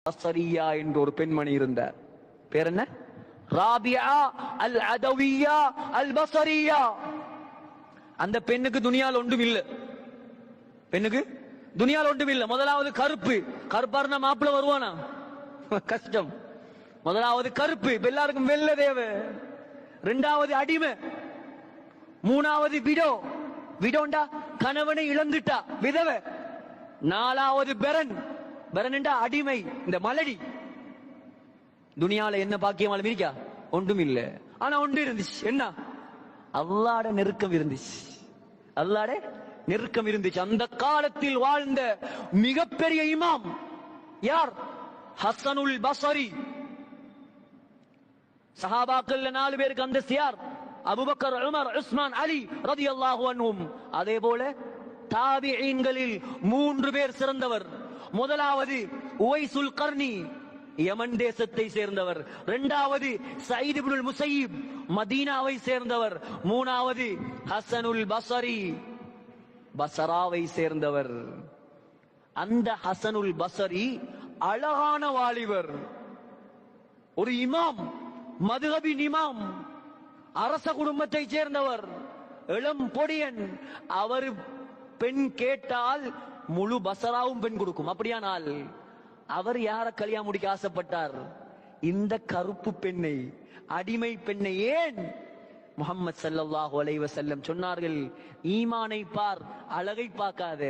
பஸரியா என்ற ஒரு பெண்மணி இருந்தார். பேர் என்ன? ராபியா அல் அதவியா அல் பஸரியா. அந்த பெண்ணுக்கு துனியால் ஒன்றும் இல்லை. பெண்ணுக்கு துனியால் ஒன்றும் இல்லை. முதலாவது கருப்பு. கருப்பா இருந்தா மாப்பிள்ள வருவானா? கஷ்டம். முதலாவது கருப்பு. எல்லாருக்கும் வெள்ள தேவை. இரண்டாவது அடிமை. மூணாவது விடோ. விடோண்டா கணவனை இழந்துட்டா விதவை. நாலாவது பெரன். பெரன்டா அடிமை. இந்த மலடி. துனியால என்ன பாக்கியமால இருக்கா? ஒன்றும் இல்ல. ஆனா ஒன்று இருந்துச்சு. என்ன? அல்லாஹ்வுடைய நெருக்கம் இருந்துச்சு. அல்லாஹ்வுடைய நெருக்கம் இருந்துச்சு. அந்த காலத்தில் வாழ்ந்த மிகப்பெரிய இமாம் யார்? ஹசனுல் பஸரி. சஹாபாக்கள் 4 பேருக்கு அந்த யார்? அபூபக்கர், உமர், உஸ்மான், அலி ரலியல்லாஹு அன்ஹும். அதே போல தாபிஈன்களில் 3 பேர் சிறந்தவர். முதலாவது உவைசுல் கர்னி, யமன் தேசத்தை சேர்ந்தவர். இரண்டாவது சயீத் இப்னுல் முஸையிப், மதீனாவை சேர்ந்தவர். மூணாவது ஹசனுல் பஸரி, பஸராவை சேர்ந்தவர். அந்த ஹசனுல் பஸரி அழகான வாலிபர், ஒரு இமாம், மதுஹபின் இமாம், அரச குடும்பத்தை சேர்ந்தவர், இளம் பொடியன். அவர் பெண் கேட்டால் முழு பஸராவும் பெண் கொடுக்கும். அப்படியானால் அவர் யார கல்யாணம் முடிக்க ஆசைப்பட்டார்? இந்த கருப்பு பெண்ணை, அடிமை பெண்ணை. ஏன்? முஹம்மது ஸல்லல்லாஹு அலைஹி வஸல்லம் சொன்னார்கள், ஈமானை பார், அழகை பார்க்காத.